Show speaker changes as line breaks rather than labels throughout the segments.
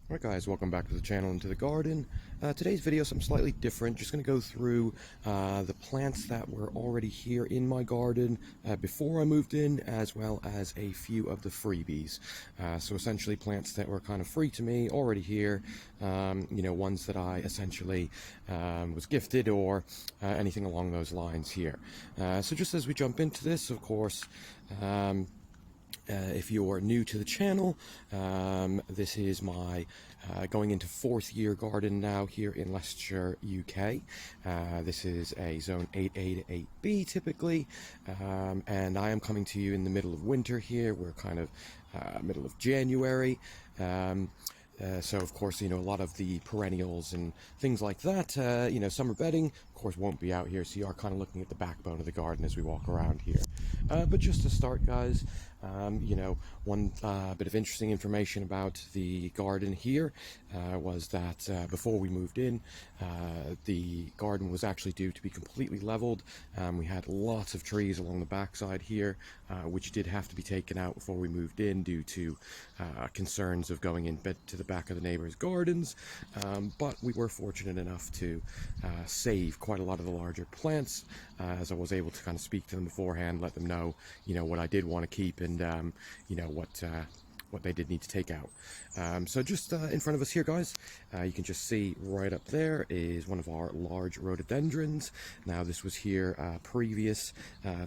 Alright guys, welcome back to the channel and to the garden. Today's video is something slightly different. Just going to go through the plants that were already here in my garden before I moved in, as well as a few of the freebies. So essentially plants that were kind of free to me, already here, ones that I essentially was gifted or anything along those lines here. So just as we jump into this, of course, if you're new to the channel, this is my going into 4th year garden now here in Leicestershire, UK. This is a zone 8A to 8B typically, and I am coming to you in the middle of winter here. We're kind of middle of January. So of course, a lot of the perennials and things like that, summer bedding, of course, won't be out here. So you are kind of looking at the backbone of the garden as we walk around here. But just to start, guys, one bit of interesting information about the garden here was that before we moved in, the garden was actually due to be completely leveled. We had lots of trees along the backside here, which did have to be taken out before we moved in due to concerns of going in to the back of the neighbors' gardens, but we were fortunate enough to save quite a lot of the larger plants, as I was able to kind of speak to them beforehand, let them know, what I did want to keep and, what they did need to take out. So just in front of us here, guys, you can just see right up there is one of our large rhododendrons. Now this was here previous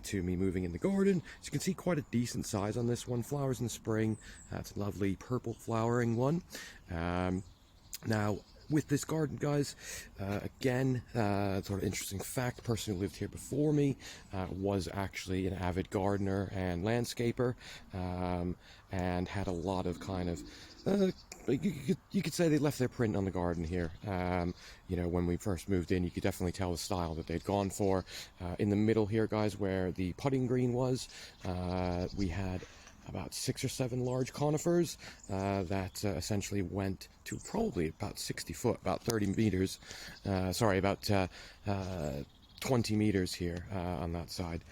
to me moving in the garden. So you can see quite a decent size on this one. Flowers in the spring. It's a lovely purple flowering one. Now with this garden, guys, again, sort of interesting fact, the person who lived here before me was actually an avid gardener and landscaper, and had a lot of kind of, you could say they left their print on the garden here. When we first moved in, you could definitely tell the style that they'd gone for. In the middle here, guys, where the putting green was, we had about 6 or 7 large conifers that essentially went to probably about 60 foot, about 30 meters, about 20 meters here on that side.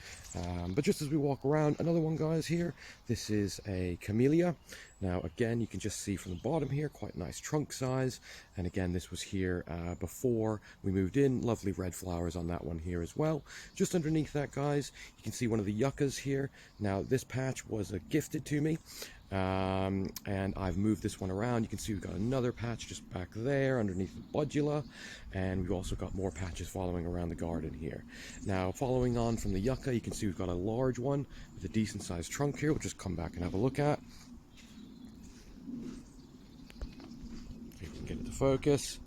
But just as we walk around, another one, guys, here, this is a camellia. Now again, you can just see from the bottom here, quite nice trunk size, and again, this was here before we moved in. Lovely red flowers on that one here as well. Just underneath that, guys, you can see one of the yuccas here. Now this patch was gifted to me, and I've moved this one around. You can see we've got another patch just back there underneath the budula, and we've also got more patches following around the garden here. Now following on from the yucca, you can see we've got a large one with a decent sized trunk here. We'll just come back and have a look at. See if we can get it to focus.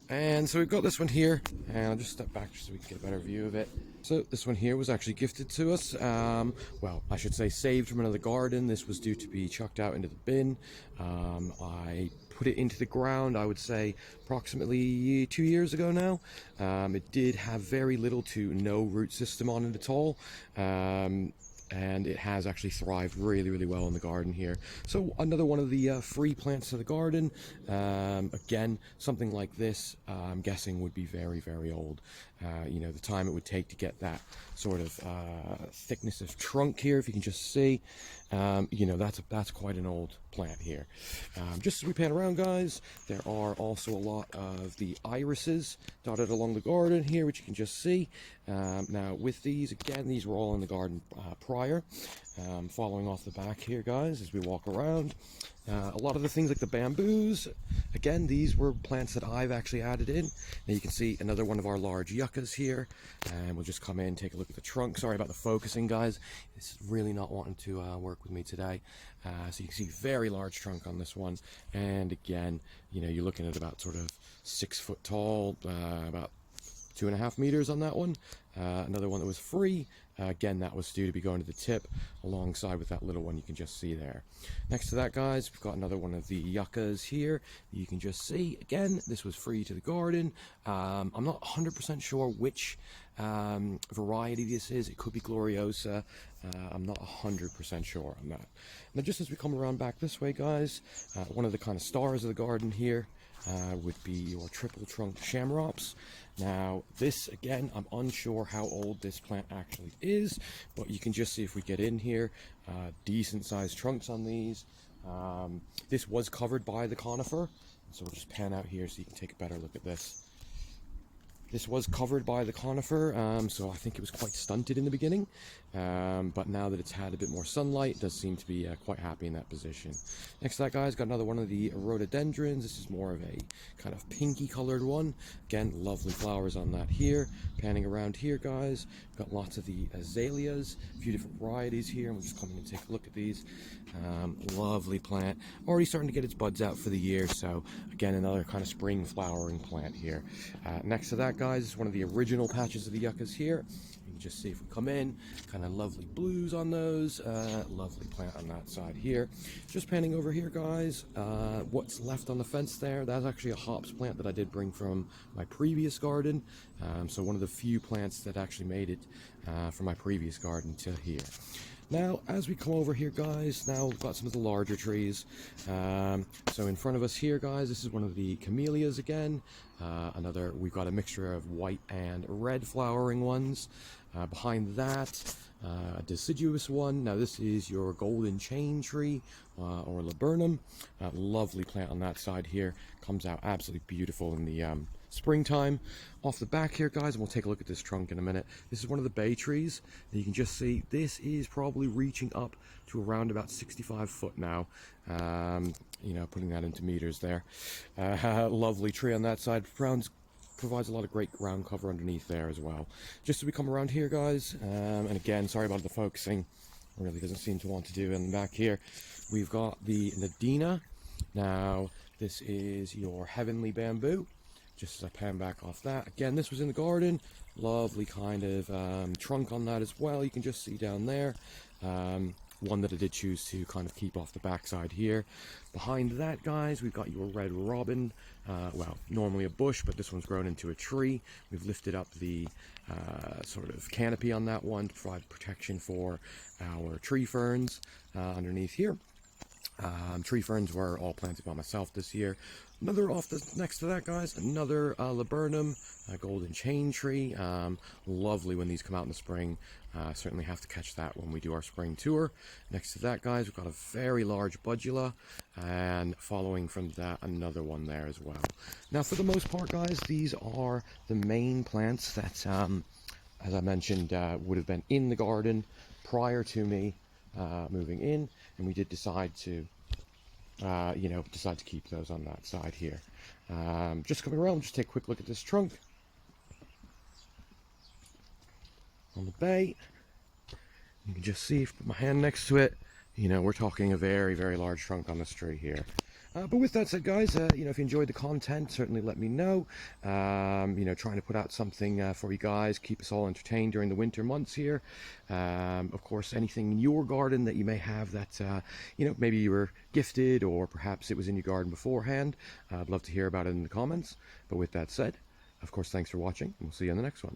And so we've got this one here, and I'll just step back just so we can get a better view of it. So this one here was actually gifted to us, well, I should say saved from another garden. This was due to be chucked out into the bin. I put it into the ground, I would say approximately 2 years ago now. It did have very little to no root system on it at all. And it has actually thrived really, really well in the garden here. So another one of the free plants to the garden. Again, something like this, I'm guessing would be very, very old. The time it would take to get that sort of thickness of trunk here, if you can just see, that's quite an old plant here. Just as we pan around, guys, there are also a lot of the irises dotted along the garden here, which you can just see. Now with these, again, these were all in the garden prior. Following off the back here, guys, as we walk around, a lot of the things like the bamboos, again, these were plants that I've actually added in. Now you can see another one of our large yuccas here, and we'll just come in, take a look at the trunk. Sorry about the focusing, guys. It's really not wanting to work with me today. So you can see very large trunk on this one, and again, you're looking at about sort of 6 foot tall, about 2.5 meters on that one. Another one that was free, again, that was due to be going to the tip alongside with that little one you can just see there. Next to that, guys, we've got another one of the yuccas here you can just see. Again, this was free to the garden. I'm not 100% sure which variety this is. It could be Gloriosa. I'm not 100% sure on that. Now just as we come around back this way, guys, one of the kind of stars of the garden here would be your triple trunk chamerops. Now this, again, I'm unsure how old this plant actually is, but you can just see if we get in here, decent sized trunks on these, This was covered by the conifer, so we'll just pan out here so you can take a better look at this. This was covered by the conifer, so I think it was quite stunted in the beginning, but now that it's had a bit more sunlight, it does seem to be quite happy in that position. Next to that, guys, got another one of the rhododendrons. This is more of a kind of pinky colored one. Again, lovely flowers on that here. Panning around here, guys, we've got lots of the azaleas, a few different varieties here, and we'll just come in and take a look at these. Lovely plant, already starting to get its buds out for the year, so again, another kind of spring flowering plant here. Next to that, guys, is one of the original patches of the yuccas here. You can just see if we come in, kind of lovely blues on those. Lovely plant on that side here. Just panning over here, guys, what's left on the fence there, that's actually a hops plant that I did bring from my previous garden. So one of the few plants that actually made it from my previous garden to here. Now, as we come over here, guys, now we've got some of the larger trees. So in front of us here, guys, this is one of the camelias again. We've got a mixture of white and red flowering ones. Behind that, a deciduous one. Now this is your golden chain tree, or laburnum. Lovely plant on that side here. Comes out absolutely beautiful in the springtime. Off the back here, guys, and we'll take a look at this trunk in a minute. This is one of the bay trees, and you can just see this is probably reaching up to around about 65 foot now. You know, putting that into meters there. Lovely tree on that side. Provides a lot of great ground cover underneath there as well. Just as we come around here, guys, and again, sorry about the focusing, really doesn't seem to want to do in the back here. We've got the nadina. Now this is your heavenly bamboo. Just as I pan back off that, again, this was in the garden. Lovely kind of trunk on that as well. You can just see down there. One that I did choose to kind of keep off the backside here. Behind that, guys, we've got your red robin. Well, normally a bush, but this one's grown into a tree. We've lifted up the sort of canopy on that one to provide protection for our tree ferns underneath here. Tree ferns were all planted by myself this year. Next to that, guys, another laburnum, golden chain tree. Lovely when these come out in the spring. Certainly have to catch that when we do our spring tour. Next to that, guys, we've got a very large budula, and following from that, another one there as well. Now, for the most part, guys, these are the main plants that, as I mentioned, would have been in the garden prior to me moving in, and we did decide to keep those on that side here. Just coming around, just take a quick look at this trunk on the bay. You can just see, if I put my hand next to it, you know, we're talking a very, very large trunk on this tree here. But with that said, guys, you know, if you enjoyed the content, certainly let me know. You know, trying to put out something for you guys, keep us all entertained during the winter months here. Of course, anything in your garden that you may have that, you know, maybe you were gifted, or perhaps it was in your garden beforehand. I'd love to hear about it in the comments. But with that said, of course, thanks for watching, and we'll see you on the next one.